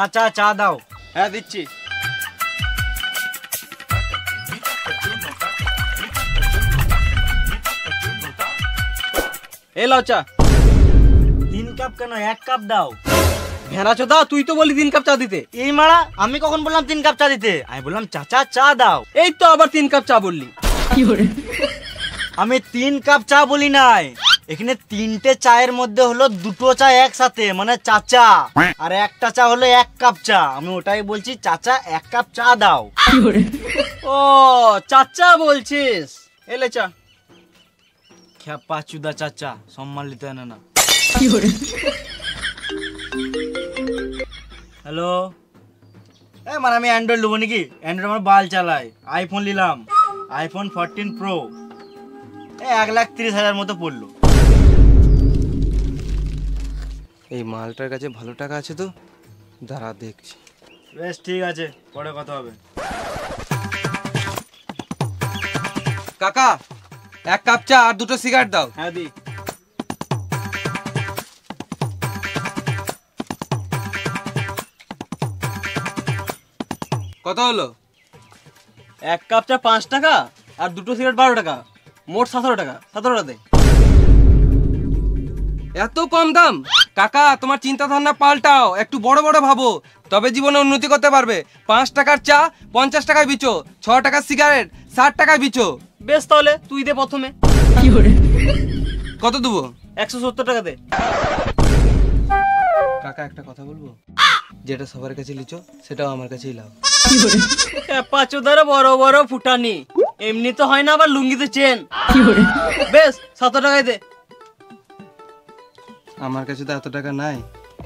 চাচা চা দাও। হ্যাঁ দিচ্ছি। এ লাও চা। 3 কাপ কেন, 1 কাপ দাও। ভেড়া চোদা, তুই তো বলি 3 কাপ চা দিতে। এই মারা, আমি কখন বললাম 3 কাপ চা দিতে? আমি বললাম চাচা চা দাও। এই তো আবার 3 কাপ চা বললি। আমি 3 কাপ চা বলি নাই, এখানে 3টে চায়ের মধ্যে হলো 2টো চা একসাথে, মানে চাচা, আর একটা চা হলো 1 কাপ চা। আমি ওটাই বলছি চাচা 1 কাপ চা দাও। ও চাচা বলছিস, এলে চা। খ্যাপা চুদা চাচা, সম্মান নিতে জানে না। হ্যালো, মানে আমি অ্যান্ড্রয়েড নেবো নাকি? অ্যান্ড্রয়েড আমার বাল চালাই। আইফোন নিলাম, আইফোন 14 প্রো, 1,30,000 মতো পড়লো। এই মালটার কাছে ভালো টাকা আছে তো, দাঁড়া দেখছি। বেশ ঠিক আছে, পরে কথা হবে। কাকা 1 কাপ চা আর 2টো সিগারেট দাও। হ্যাঁ দি। কত হলো? 1 কাপ চা 5 টাকা আর 2টো সিগারেট 12 টাকা, মোট 17 টাকা। 17 দে। এত কম দাম? কাকা তোমার চিন্তা ধারণা পাল্টাও, একটু বড় বড় ভাবো, তবে জীবনে উন্নতি করতে পারবে। 5 টাকার চা 50 টাকায় বিচো, 6 টাকার সিগারেট 60 টাকায় বিচো। বেশ তাহলে তুই দে প্রথমে। কত দেবো? 170 টাকা দে। কাকা একটা কথা বলবো, যেটা সবার কাছে লিচো সেটাও আমার কাছেই লাও। পাঁচুদারে বড় বড় ফুটানি, এমনি তো হয় না, আবার লুঙ্গিতে চেন। বেশ 7 টাকায় দে। আমার কাছে তো এত টাকা নাই,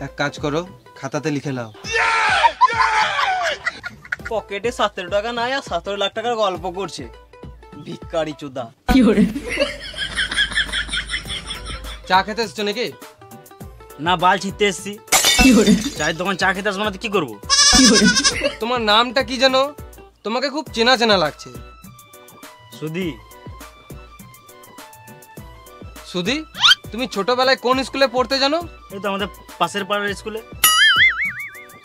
এক কাজ করো খাতাতে লিখে লাও। পকেটে 17 টাকা নাই আর 17 লাখ টাকার গল্প করছে, ভিখারি চোদা। চা খেতে এসছো নাকি? না, বাল ছিঁড়তে এসছি। চায়ের দোকান চা খেতে আসবো না তো কি করবো? তোমার নামটা কি জানো? তোমাকে খুব চেনা চেনা লাগছে। সুধি। সুধি? তুমি ছোটবেলায় কোন স্কুলে পড়তে জানো? এই তো আমাদের পাশের পাড়ার স্কুলে।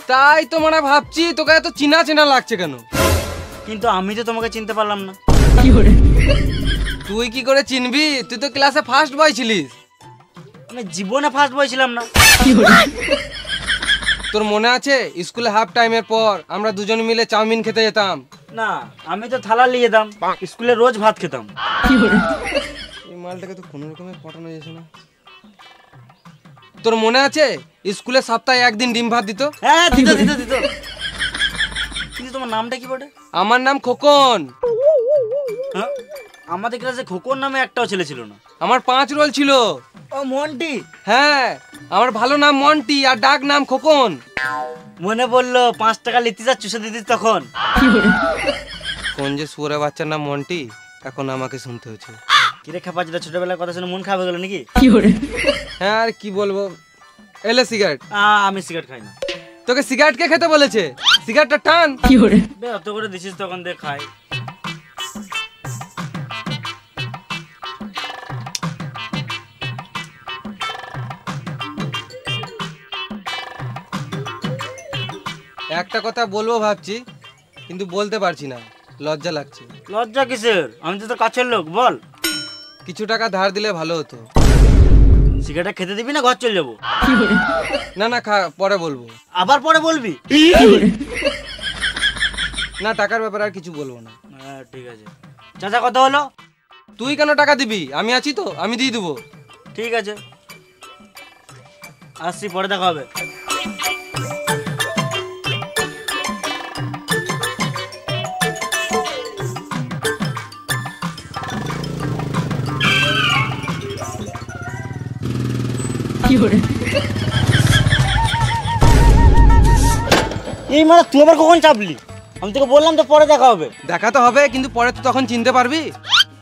তাই তো মানে ভাবছি তোকে এত চেনা চেনা লাগছে কেন। কিন্তু আমি তো তোমাকে চিনতে পারলাম না। তুই কি করে চিনবি? তুই তো ক্লাসে ফার্স্ট বয় ছিলিস। আমি জীবনে ফার্স্ট বয় ছিলাম না। তোর মনে আছে স্কুলে হাফ টাইমের পর আমরা দুজন মিলে চাউমিন খেতে যেতাম? না, আমি তো থালা নিয়ে যেতাম, স্কুলে রোজ ভাত খেতাম। এই মালটাকে তো কোনো রকমের পটানো যাচ্ছে না। তোর মনে আছে স্কুলে সপ্তাহে 1 দিন ডিম ভাত দিত? হ্যাঁ দিত দিত দিত। কিন্তু তোমার নামটা কি বটে? আমার নাম খোকন। হ্যাঁ, আমাদের ক্লাসে খোকন নামে একটাও ছেলে ছিল না। আমার 5 রোল ছিল। ও মন্টি? হ্যাঁ, আমার ভালো নাম মন্টি আর ডাক নাম খোকন। মনে বললো 5 টাকা লিতি যা চুষে দিতিস তখন। কোন যে সুরে বাচ্চার নাম মন্টি, এখন আমাকে শুনতে হচ্ছে। কিরে খাপা, যেটা ছোটবেলার কথা শুনে মন খারাপ হয়ে গেল নাকি? হ্যাঁ আর কি বলবো। এলে সিগারেট। আমি সিগারেট খাই না। তোকে সিগারেট কে খেতে বলেছে? সিগারেটটা টান। অত করে দিছিস তখন দে খাই। একটা কথা বলবো ভাবছি, কিন্তু বলতে পারছি না, লজ্জা লাগছে। লজ্জা কিসের? আমি তো তোর কাছের লোক, বল। কিছু টাকা ধার দিলে ভালো হতো। সিগারেট খেতে দিবি না ঘর চলে যাবো? না না খা, পরে বলবো। আবার পরে বলবি? না, টাকার ব্যাপারে আর কিছু বলবো না। হ্যাঁ ঠিক আছে। চাচা কত হলো? তুই কেন টাকা দিবি? আমি আছি তো, আমি দিয়ে দেবো। ঠিক আছে, আসছি, পরে দেখা হবে। এই মানে তুই আবার কখন চাপলি? আমি তোকে বললাম তো পরে দেখা হবে। দেখা তো হবে, কিন্তু পরে তো তখন চিনতে পারবি।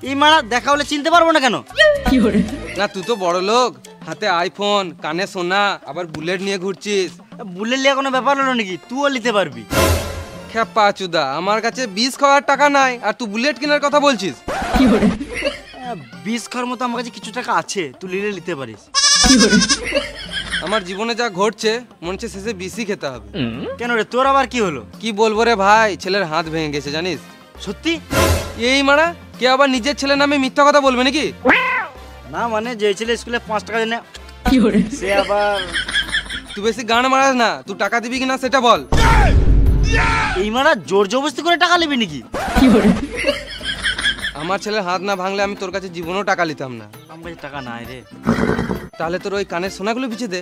এই মানে দেখা হলে চিনতে পারবো না কেন? না তুই তো বড় লোক, হাতে আইফোন, কানে সোনা, আবার বুলেট নিয়ে ঘুরছিস। বুলেট লিয়া কোনো ব্যাপার হলো নাকি? তুইও নিতে পারবি। খেপা চুদা, আমার কাছে 20 খাওয়ার টাকা নাই আর তুই বুলেট কেনার কথা বলছিস? 20 খাওয়ার মতো আমার কাছে কিছু টাকা আছে, তুই নিলে নিতে পারিস। আমার জীবনে যা ঘটছে মনে হচ্ছে শেষে বিসি খেতে হবে। কেন রে, তোর আবার কি হলো? কি বলবো রে ভাই, ছেলের হাত ভেঙে গেছে জানিস। সত্যি? এই মারা কে আবার নিজের ছেলের নামে মিথ্যা কথা বলবে নাকি? না মানে যে ছেলে স্কুলে 5 টাকা দেয় না সে আবার। তুই বেশি গান মারাস না, তুই টাকা দিবি কিনা সেটা বল। এই মারা জোর জবরদস্তি করে টাকা নেবে নাকি? আমার ছেলের হাত না ভাঙলে আমি তোর কাছে জীবনেও টাকা নিতাম না। আমার কাছে টাকা নাই রে। তাহলে তোর ওই কানের সোনাগুলো বিছে দে।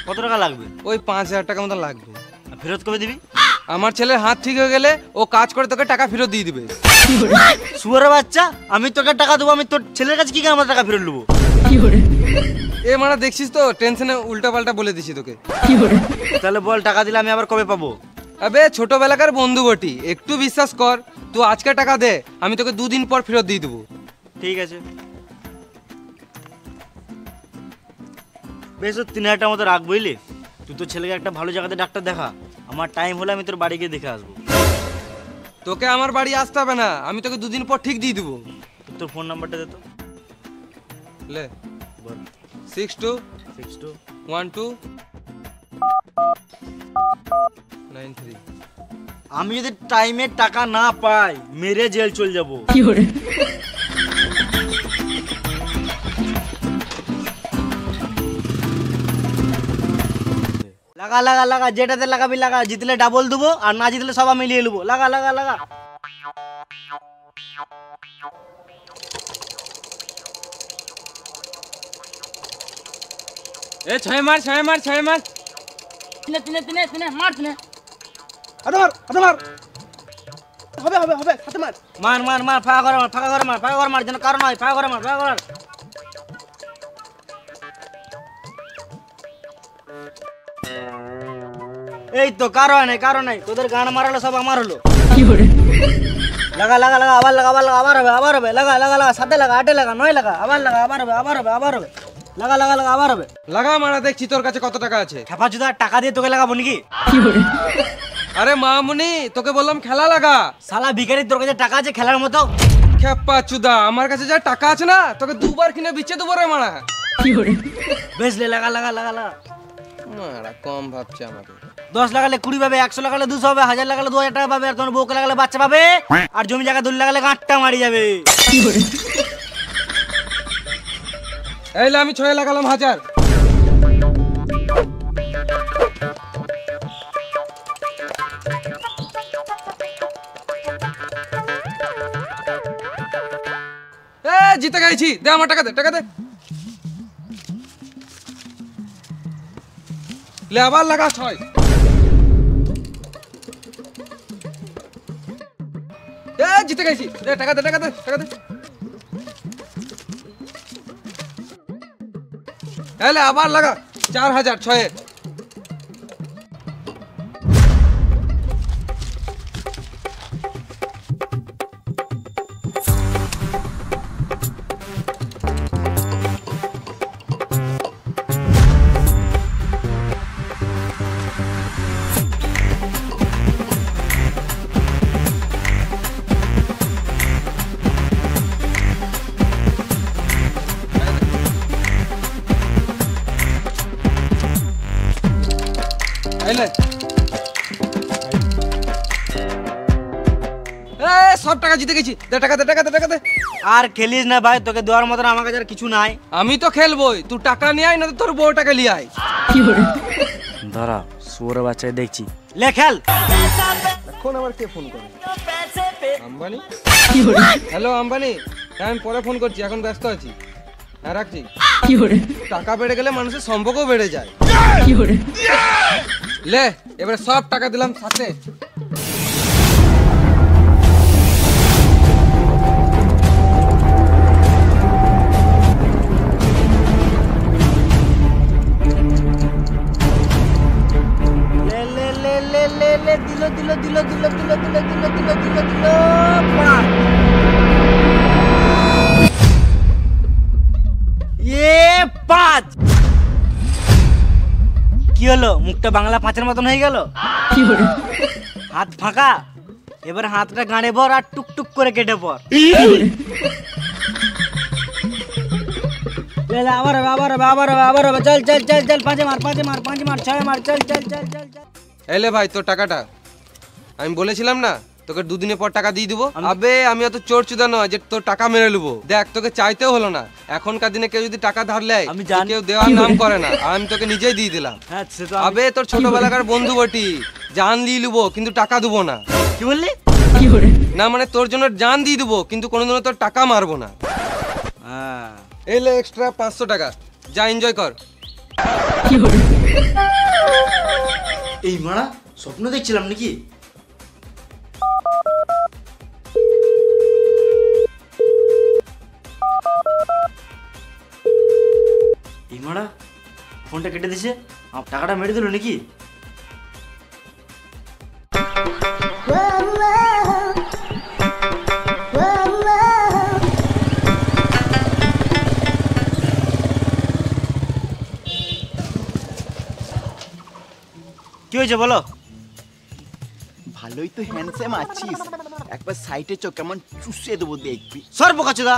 কত টাকা লাগবে? ওই 5,000 টাকা মতো লাগবে। আর ফেরত কবে দিবি? আমার ছেলের হাত ঠিক হয়ে গেলে ও কাজ করে তোকে টাকা ফেরত দিয়ে দিবে। শুয়ারের বাচ্চা, আমি তোকে টাকা দেবো, আমি তোর ছেলের কাছে কি করে আমার টাকা ফেরত নেবো? এ মারা দেখছিস তো টেনশনে উল্টা পাল্টা বলে দিছি তোকে। তাহলে বল টাকা দিলে আমি আবার কবে পাবো? আবে ছোটবেলাকার বন্ধু বটি, একটু বিশ্বাস কর। তুই আজকে টাকা দে, আমি তোকে 2 দিন পর ফেরত দিয়ে দেবো। ঠিক আছে, বেশ 3,000 টাকার মতো রাখ বুঝলি। তুই তোর ছেলেকে একটা ভালো জায়গাতে ডাক্তার দেখা, আমার টাইম হলে আমি তোর বাড়ি গিয়ে দেখে আসবো। তোকে আমার বাড়ি আসতে হবে না, আমি তোকে 2 দিন পর ঠিক দিয়ে দেবো। তোর ফোন নাম্বারটা দে তো। লে বল। 621293। আমি যদি টাইমে টাকা না পাই মেরে জেল চলে যাবো। লাগা লাগা লাগা, যেটাতে লাগাবি লাগা, জিতলে ডাবল দেবো আর না জিতলে সবাই মিলিয়ে নেবো। লাগা লাগা লাগা। এ 6 মার 6 মার 6 মার। তিনে মার তিনে। হাতে মার, হাতে মার। হবে হবে হবে, হাতে মার। মার মার মার, ফাঁকা করে মার, ফাঁকা করে মার, ফাঁকা করে মার, যেন কারণ হয়, ফাঁকা করে মার, ফাঁকা করে মার। এই তো কারণ নাই, কারণ নাই, তোদের গান মারালো সব আমার হলো। লাগা লাগা লাগা, আবার লাগা, আবার লাগা, আবার হবে, আবার হবে। লাগা লাগা লাগা, 7 লাগা, 8 লাগা, 9 লাগা, আবার লাগা, আবার হবে, আবার হবে, আবার হবে। লাগা লাগা লাগা, আবার হবে। লাগা মারা, দেখছি তোর কাছে কত টাকা আছে। খেপা চুদা, টাকা দিয়ে তোকে লাগাবো নাকি? আরে মামুনি, তোকে বললাম খেলা লাগা। শালা ভিখারি, তোর কাছে টাকা আছে খেলার মতো? খেপা চুদা, আমার কাছে যা টাকা আছে না তোকে 2 বার কিনে বিচ্ছে দেবো রে মারা। বেশ লে, লাগা লাগা লাগা লাগা। মারা কম ভাবছে আমাকে। 10 লাগালে 20 পাবে, 100 লাগালে 200 হবে, 1000 লাগালে 2000 টাকা পাবে, আর তোমার বউকে লাগালে বাচ্চা পাবে, আর জমি জায়গা দলিল লাগালে গাঁটটা মারি যাবে। এইলে আমি 6 লাগালাম 1000। এ জিতে গেছি, দে আমার টাকা, দে টাকা দে। লে আবার লাগা 6। এ জিতে গেছি, দে টাকা দে, টাকা দে, টাকা দে। এলে আবার লাগা 4000 6। এলে এ সব টাকা জিতে গেছি, দে টাকা দে, টাকা দে, টাকা দে। আর খেলিস না ভাই, তোকে দেওয়ার মতন আমার কাছে আর কিছু নাই। আমি তো খেলবই, তুই টাকা নিয়ে আয় না তো তোর বউ টাকা নিয়ে আয়। ধরা শুয়োর বাচ্চাকে দেখছি, লে খেল। এখন আবার কে ফোন করে? আম্বানি। হ্যালো আম্বানি, আমি পরে ফোন করছি, এখন ব্যস্ত আছি। হ্যাঁ রাখছি। টাকা বেড়ে গেলে মানুষের সম্পর্কও বেড়ে যায়। লে এবারে সব টাকা দিলাম সাথে। লে লে লে লে লে লে, দিল দিল দিল দিল দিল দিল দিল দিল দিল দিল, পাঁচ। পাঁচ কি হলো? মুখটা বাংলা 5-এর মতন হয়ে গেল। হাত ফাঁকা, এবার হাতটা গাঁড়ে পর আর টুকটুক করে কেটে পর। ले ले आवर आवर चल चल चल चल पांच मार छह मार चल चल चल चल चल এলে ভাই তোর টাকাটা আমি বলেছিলাম না তোকে দুদিনের পর টাকা দিয়ে দিবো। আবে আমি অত চোর চুদা নয় যে তোর টাকা মেরে নেবো। দেখ তোকে চাইতেও হলো না, এখনকার দিনে কেউ যদি টাকা ধার লেয় আমি জানি। কেউ দেওয়ার নাম করে না, আর আমি তোকে নিজেই দিয়ে দিলাম। হ্যাঁ সে তো আবে তোর ছোটবেলাকার বন্ধু বটি, জান দিয়ে নেবো কিন্তু টাকা দেবো না। কি বললি? না মানে তোর জন্য জান দিয়ে দেবো কিন্তু কোনোদিনও তোর টাকা মারবো না। হ্যাঁ এলে এক্সট্রা 500 টাকা, যা এনজয় কর। এই মারা স্বপ্ন দেখছিলাম নাকি? এই মারা ফোনটা কেটে দিছে, আমার টাকাটা মেরে দিল নাকি? কি হয়েছে বলো? ভালোই তো হ্যান্ডসাম আছিস, একবার সাইটে চো কেমন চুষে দেবো দেখবি। সর বোকাচোদা।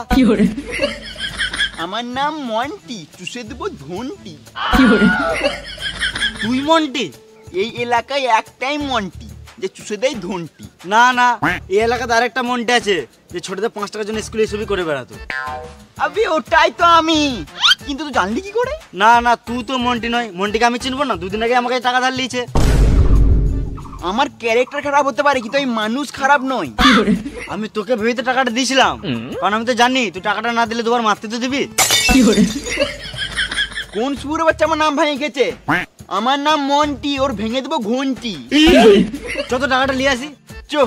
আমার নাম মন্টি, চুষে দেবো ধন্টি। তুই মন্টি? এই এলাকায় একটাই মন্টি যে চুষে দেয় ধন্টি। না না, এই এলাকাতে আরেকটা মন্টি আছে যে ছোটদের 5 টাকার জন্য স্কুলে ছবি করে বেড়াতো। আবে ওটাই তো আমি, কিন্তু তুই জানলি কি করে? না না, তুই তো মন্টি নয়। মন্টিকে আমি চিনবো না? দুদিন আগে আমাকে টাকা ধার লিয়েছে। আমার ক্যারেক্টার খারাপ হতে পারে কিন্তু আমি মানুষ খারাপ নই। আমি তোকে ভেবে তো টাকাটা দিয়েছিলাম, কারণ আমি তো জানি তুই টাকাটা না দিলে দুবার মারতে তো দিবি। কোন সুরে বাচ্চা আমার নাম ভেঙে গেছে? আমার নাম মন্টি, ওর ভেঙে দেবো ঘন্টি। চল তো টাকাটা নিয়ে আসি। চো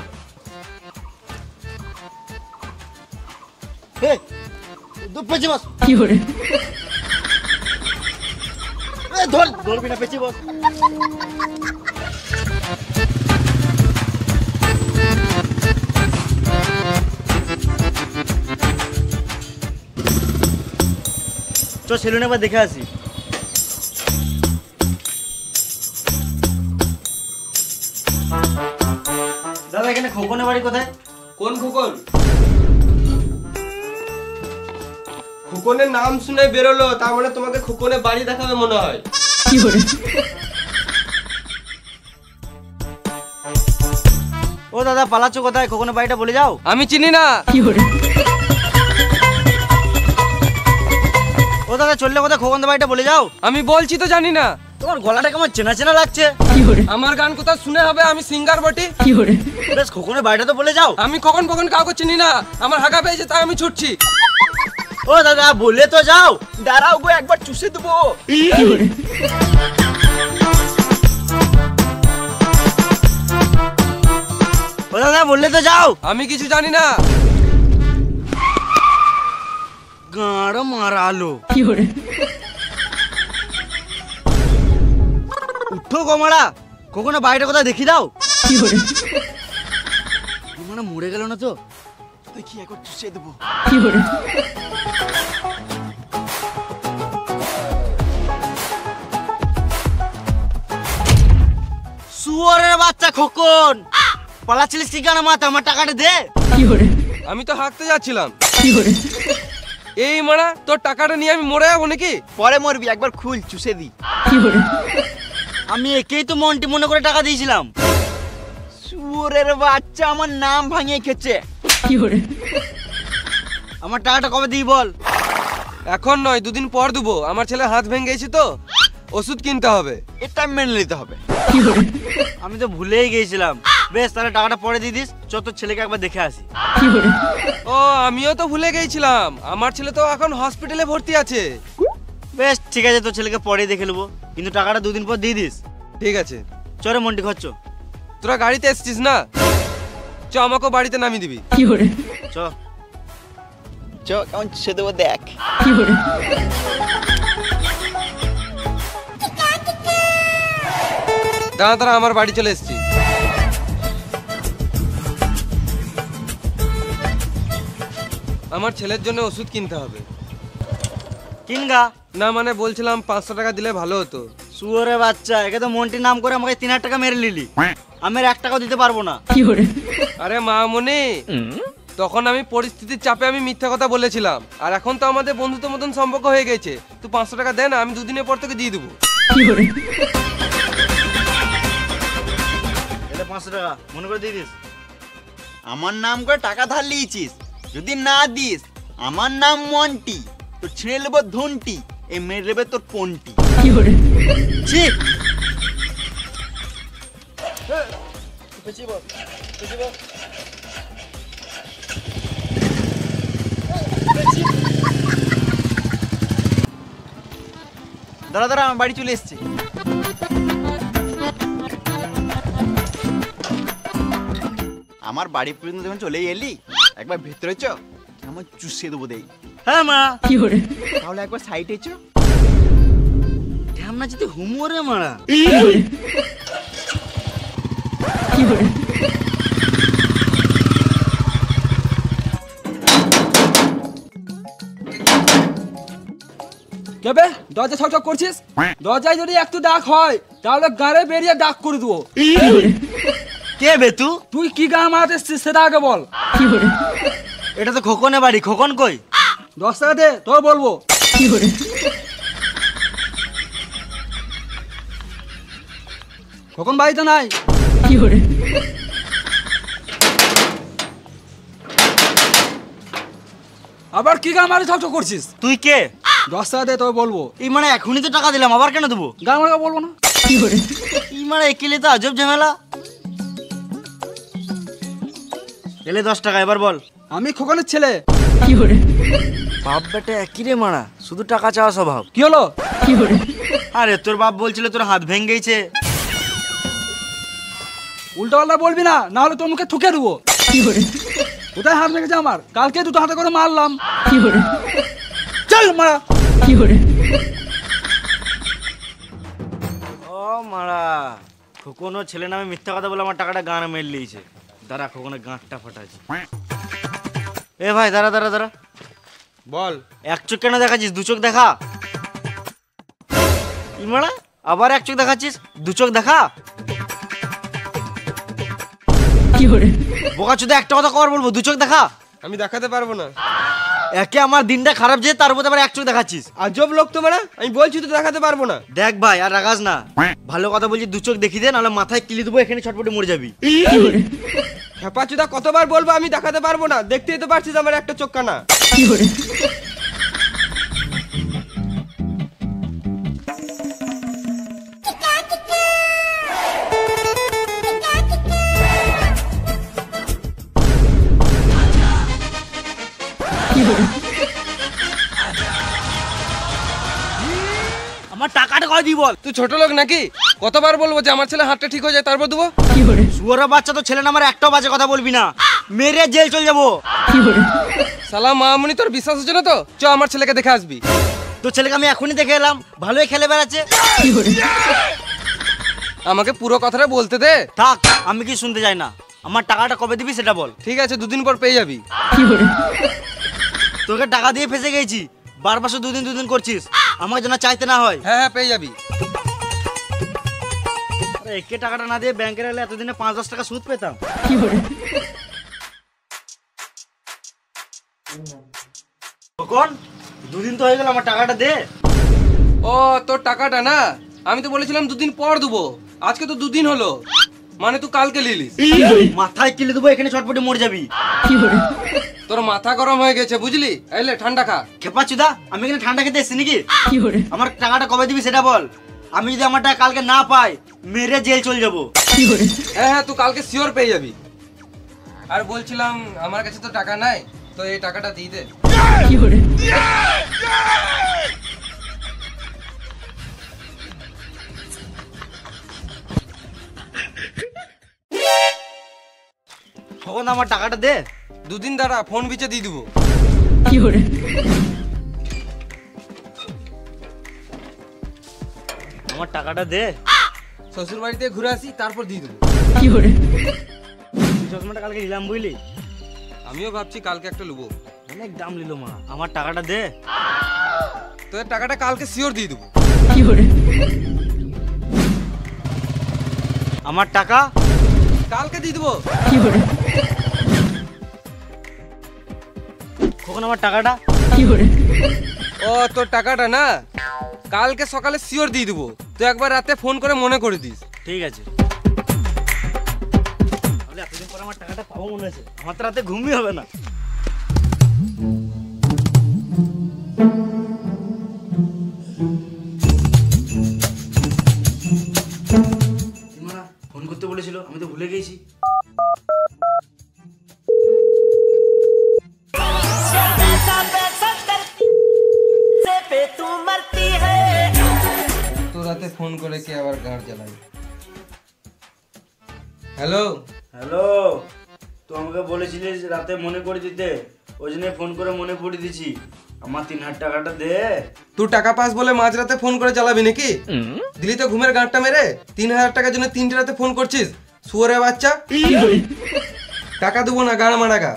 হে দু পেছি বস। ধরবি না, পেছি বস। চ সেলুনে একবার দেখে আসি। দাদা এখানে খোকনের বাড়ি কোথায়? কোন খোকন? খোকনের নাম শুনে বেরোলো, তার মানে তোমাকে খোকনের বাড়ি দেখাবে মনে হয়। ও দাদা পালাচ্ছ কোথায়? খোকনের বাড়িটা বলে যাও। আমি চিনি না। ও দাদা চললে কোথায়? খোকনের বাড়িটা বলে যাও। আমি বলছি তো জানি না। তোমার গলাটা কেমন চেনা চেনা লাগছে। আমার গান কোথাও শুনে হবে? আমি সিঙ্গার বটি। বেশ খোকনের বাড়িটা তো বলে যাও। আমি কখন কাউকে চিনি না, আমার হাগা পেয়েছে তাই আমি ছুটছি। ও দাদা বলে তো যাও। দাঁড়াও গো, একবার চুষে দেবো। ও দাদা বললে তো যাও। আমি কিছু জানি না। গাঁড় মারালো। উঠো গোমারা, খোকনের বাড়িটা কোথায় দেখি দাও। মানে মরে গেল না তো? দেখি একবার চুষে দেবো। শুয়োরের বাচ্চা খোকন, পালাচ্ছিলিস কি কেন? মাথা আমার টাকাটা দে। আমি তো হাঁকতে যাচ্ছিলাম। এই মারা তোর টাকাটা নিয়ে আমি মরে যাবো নাকি? পরে মরবি, একবার খুল চুষে দি। আমি একেই তো মন্টি মনে করে টাকা দিয়েছিলাম। শুয়োরের বাচ্চা আমার নাম ভাঙিয়ে খেছে। আমার টাকাটা কবে দিই বল? এখন নয়, দুদিন পর দেবো। আমার ছেলে হাত ভেঙে গেছে তো ওষুধ কিনতে হবে। এটা মেনে নিতে হবে। আমি তো ভুলেই গিয়েছিলাম। বেশ তাহলে টাকাটা পরে দিয়ে দিস। চ তোর ছেলেকে একবার দেখে আসি। ও আমিও তো ভুলে গেছিলাম, আমার ছেলে তো এখন হসপিটালে ভর্তি আছে। বেশ ঠিক আছে, তোর ছেলেকে পরে দেখে নেবো, কিন্তু টাকাটা দুদিন পর দিয়ে দিস। ঠিক আছে। চরে মন্টি খরচ। তোরা গাড়িতে এসছিস না? চ আমাকেও বাড়িতে নামিয়ে দিবি। চ চ কেমন চুষে দেবো দেখ। দাঁড়া আমার বাড়ি চলে এসছি। আমার ছেলের জন্য ওষুধ কিনতে হবে। কিনগা? না মানে বলছিলাম 500 টাকা দিলে ভালো হতো। শুয়োরে বাচ্চা, একে তো মন্টির নাম করে আমাকে 3000 টাকা মেরে নিলি। আমি আর 1 টাকাও দিতে পারবো না। আরে মামনি, তখন আমি পরিস্থিতির চাপে আমি মিথ্যা কথা বলেছিলাম, আর এখন তো আমাদের বন্ধুত্ব মতন সম্পর্ক হয়ে গেছে। তুই 500 টাকা দে না, আমি দুদিনের পর তোকে দিয়ে দেবো। এটা 500 টাকা মনে করে দিয়ে দিস। আমার নাম করে টাকা ধার লিয়েছিস, যদি না দিস আমার নাম মন্টি, তোর ছিঁড়ে নেবো ধনটি, এই মেরে নেবে তোর পন্টি। ছি! দাঁড়া দাঁড়া, আমার বাড়ি চলে এসছে। আমার বাড়ি পর্যন্ত যখন চলে এলি, একবার ভেতরে চ, আমার চুষিয়ে দেবো দেই। হ্যাঁ মা, তাহলে একবার সাইডে চ। ঢ্যামনা যদি হুমোরে মারা। কেবে দরজা ছকছক করছিস? দরজায় যদি একটু ডাক হয় তাহলে গাড়ে বেরিয়ে ডাক করে দেবো। কে বে তুই? তুই কি গান মারাতে এসছিস সেটা আগে বল। এটা তো খোকনে বাড়ি, খোকন কই? 10 টাকা দে, তোর বলবো। কখন বাড়িতে নাই? আবার কি গান মারি ছকছক করছিস? তুই কে? 10 টাকা দে, তোর বলবো। এই মানে এখনই তো টাকা দিলাম, আবার কেন দেবো? গান মারা বলবো না। এই মানে একেলে তো আজব ঝামেলা। এলে 10 টাকা, এবার বল। আমি খোকনের ছেলে। বাপ বেটা একই রে মারা, শুধু টাকা চাওয়া স্বভাব। কি হলো? আরে তোর বাপ বলছিল তোর হাত ভেঙে গেছে। উল্টো পাল্টা বলবি না, না হলে তোর মুখে ঠুকে দেবো। কোথায় হাত ভেঙেছে আমার? কালকে দুটো হাতে করে মারলাম। চল মারা। ও মারা, খোকনও ছেলে নামে মিথ্যা কথা বলে আমার টাকাটা গান মেরে লিয়েছে। দাঁড়া, খোকনের গাঁটটা ফাটাচ্ছি। এ ভাই দাঁড়া দাঁড়া দাঁড়া, বল। এক চোখ কেন দেখাচ্ছিস? দু চোখ দেখা। ইমারা আবার এক চোখ দেখাচ্ছিস, দু চোখ দেখা। বোকা চোদা, একটা কথা কর বলবো, দু চোখ দেখা। আমি দেখাতে পারবো না। একে আমার দিনটা খারাপ যে, তার উপর আবার এক চোখ দেখাচ্ছিস। আজব লোক তো মানে, আমি বলছি তো দেখাতে পারবো না। দেখ ভাই, আর রাগাস না, ভালো কথা বলছি, দু চোখ দেখি দে, নাহলে মাথায় কিলি দেবো, এখানে ছটপটে মরে যাবি। খেপাচুদা কতবার বলবো আমি দেখাতে পারবো না? দেখতেই তো পারছিস আমার একটা চোখ কানা। আমার টাকাটা কয় দিই বল। তুই ছোট লোক নাকি? কতবার বলবো যে আমার ছেলে হাতটা ঠিক হয়ে যায় তারপর দেবো? শুয়োরা বাচ্চা, তো ছেলে নামার একটাও বাজে কথা বলবি না, মেরে জেল চলে যাবো। সালা মামুনি, তোর বিশ্বাস হচ্ছে না তো? চ আমার ছেলেকে দেখে আসবি। তোর ছেলেকে আমি এখনই দেখে এলাম, ভালোই খেলে বেড়াচ্ছে। আমাকে পুরো কথাটা বলতে দে। থাক, আমি কি শুনতে চাই না। আমার টাকাটা কবে দিবি সেটা বল। ঠিক আছে, 2 দিন পর পেয়ে যাবি। তোকে টাকা দিয়ে ফেসে গেছি, বারবার শুধু দুদিন করছিস, আমাকে যেন চাইতে না হয়। হ্যাঁ হ্যাঁ, পেয়ে যাবি। আরে একে টাকাটা না দিয়ে ব্যাংকে রাখলে এতদিনে 5-10 টাকা সুদ পেতাম। কখন 2 দিন তো হয়ে গেল, আমার টাকাটা দে। ও, তোর টাকাটা না? আমি তো বলেছিলাম 2 দিন পর দেবো, আজকে তো 2 দিন হলো, মানে তুই কালকে লিলিস। মাথায় কিলে দেবো, এখানে ছটপটে মরে যাবি। তোর মাথা গরম হয়ে গেছে বুঝলি? এলে ঠান্ডা খা। খেপা চুদা, আমি এখানে ঠান্ডা খেতে এসেছি নাকি? আমার টাকাটা কবে দিবি সেটা বল। আমি যদি আমার টাকা কালকে না পাই, মেরে জেল চলে যাবো। হ্যাঁ হ্যাঁ, তুই কালকে শিওর পেয়ে যাবি। আর বলছিলাম আমার কাছে তো টাকা নাই, তো এই টাকাটা দিয়ে দে। তখন আমার টাকাটা দে। 2 দিন দাঁড়া, ফোন বিচে দিয়ে দেবো। আমার টাকাটা দে। শ্বশুর বাড়িতে ঘুরে আসি, তারপর দিয়ে দেবো। চশমাটা কালকে নিলাম বুঝলি? আমিও ভাবছি কালকে একটা লুবো। অনেক দাম নিল মা। আমার টাকাটা দে। তোদের টাকাটা কালকে শিওর দিয়ে দেবো। আমার টাকা কালকে দিয়ে দেবো। কখন আমার টাকাটা? ও তোর টাকাটা না, কালকে সকালে শিওর দিয়ে দেবো, তুই একবার রাতে ফোন করে মনে করে দিস। ঠিক আছে। তাহলে এতদিন পর আমার টাকাটা পাবো মনে হচ্ছে, আমার তো রাতে ঘুমই হবে না। ফোন করতে বলেছিল, আমি তো ভুলে গেছি। তো রাতে ফোন করে কে আবার গাঁট জ্বালাই। হ্যালো হ্যালো, তো আমাকে বলেছিলিস রাতে মনে করে দিতে, ওই জন্য ফোন করে মনে পড়ে দিছি। আমার 3000 টাকাটা দে। তুই টাকা পাস বলে মাঝরাতে ফোন করে চালাবি নাকি? দিলি তো ঘুমের গাঁটটা মেরে। 3000 টাকার জন্য 3টে রাতে ফোন করছিস, শুয়োরের বাচ্চা। টাকা দেবো না গাড় মারা গা,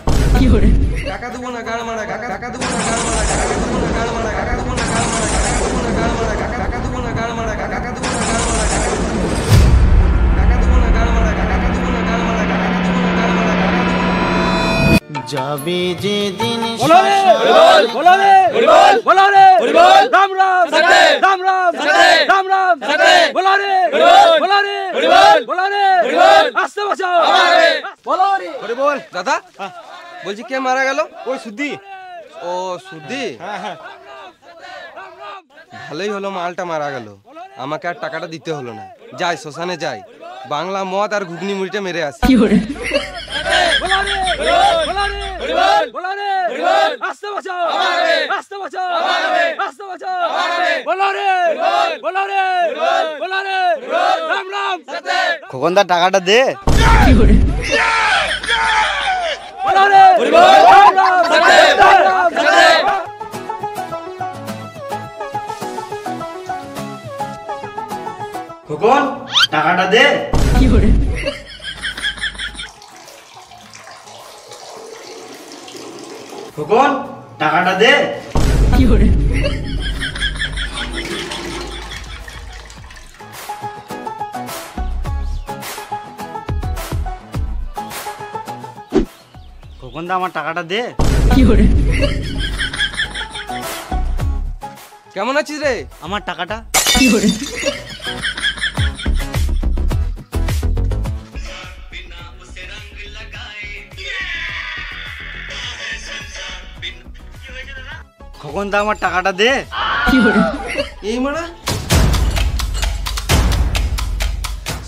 টাকা দেবো না গাড় মারা গা, টাকা দেবো না গাড় মারা গা, টাকা দেবো না গাড় মারা গা, টাকা দেবো না গাড় মারা গা, টাকা দেবো না গাড় মারা গা, টাকা দেবো না গাড় মারা গা, টাকা দেবো না গাড় মারা গা, টাকা দেবো না গাড় মারা গা, টাকা দেবো না গাড় মারা গা, টাকা দেবো না গাড় মারা গা। যাবে যে দিন बोलो रे बोलो रे बोलो रे राम राम राम राम राम राम बोलो रे बोलो रे आस्ते बचाओ बोलो रे। ওরে বল দাদা, বলছি কে মারা গেল? ওই সুদ্ধি। ও সুদ্ধি, ভালোই হলো মালটা মারা গেল, আমাকে আর টাকাটা দিতে হলো না। যাই শ্মশানে যাই, বাংলা মদ আর ঘুগনি মুড়িটা মেরে আসি। बोलो रे बोलो रे आस्ते बचाओ आस्ते बचाओ आस्ते बचाओ बोलो रे बोलो रे राम राम খোকনদার টাকাটা দে। बोलो रे राम राम राम राम। খোকন টাকাটা দে। খোকন টাকাটা দে। খোকনদা আমার টাকাটা দে। কেমন আছিস রে? আমার টাকাটা। খোকনদা আমার টাকাটা দে। এই মারা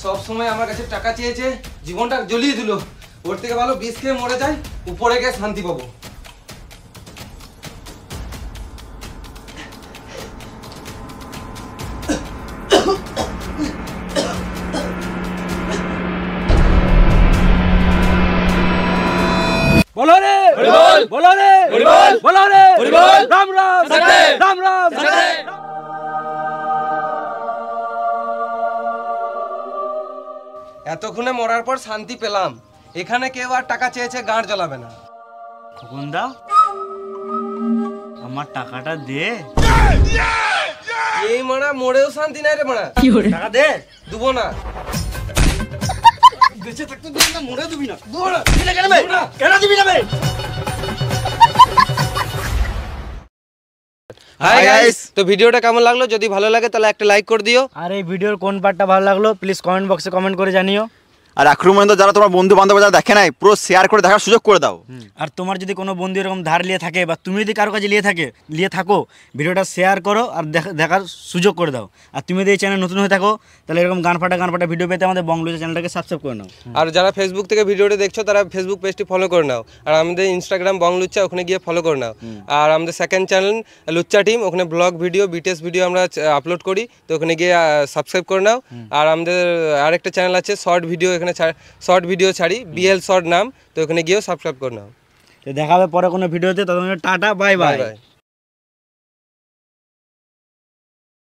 সব সময় আমার কাছে টাকা চেয়েছে, জীবনটা জ্বলিয়ে দিল। ওর থেকে ভালো বিষ খেয়ে মরে যায়, উপরে গিয়ে শান্তি পাবো। बोलो रे बोलो रे राम राम राम राम। এতক্ষণে মরার পর শান্তি পেলাম, এখানে কেউ আর টাকা চেয়েছে গাঁট জ্বলাবে না। খোকনদা আমার টাকাটা দে। এই মারা মরেও শান্তি নাই রে মারা। টাকা দে। দেবো না। বেঁচে থাকতে দিবি না, মরে দিবি না। কেন দিবি না? হাই গাইস, তো ভিডিওটা কেমন লাগলো? যদি ভালো লাগে তাহলে একটা লাইক করে দিও। আর এই ভিডিওর কোন পার্টটা ভালো লাগলো প্লিজ কমেন্ট বক্সে কমেন্ট করে জানিও। আর আক্রমণ যারা তোমার বন্ধু বান্ধব যারা দেখে নাই, পুরো শেয়ার করে দেখার সুযোগ করে দাও। আর তোমার যদি কোনো বন্ধু এরকম ধার নিয়ে থাকে বা তুমি যদি কারো কাছে নিয়ে থাকো ভিডিওটা শেয়ার করো আর দেখার সুযোগ করে দাও। আর তুমি যদি এই চ্যানেল নতুন হয়ে থাকো তাহলে এরকম গান ফাটা ভিডিও পেতে আমাদের বংলুচা চ্যানেলটাকে সাবস্ক্রাইব করে নাও। আর যারা ফেসবুক থেকে ভিডিওটা দেখছো তারা ফেসবুক পেজটি ফলো করে নাও। আর আমাদের ইনস্টাগ্রাম বংলুচ্চা, ওখানে গিয়ে ফলো করে নাও। আর আমাদের সেকেন্ড চ্যানেল লুচ্চা টিম, ওখানে ব্লগ ভিডিও বিটিএস ভিডিও আমরা আপলোড করি, তো ওখানে গিয়ে সাবস্ক্রাইব করে নাও। আর আমাদের আরেকটা চ্যানেল আছে শর্ট ভিডিও, এখানে শর্ট ভিডিও ছাড়ি, বিএল শর্ট নাম, তো ওখানে গিয়েও সাবস্ক্রাইব করে নাও। তো দেখা হবে পরে কোনো ভিডিওতে, ততক্ষণ টাটা বাই বাই।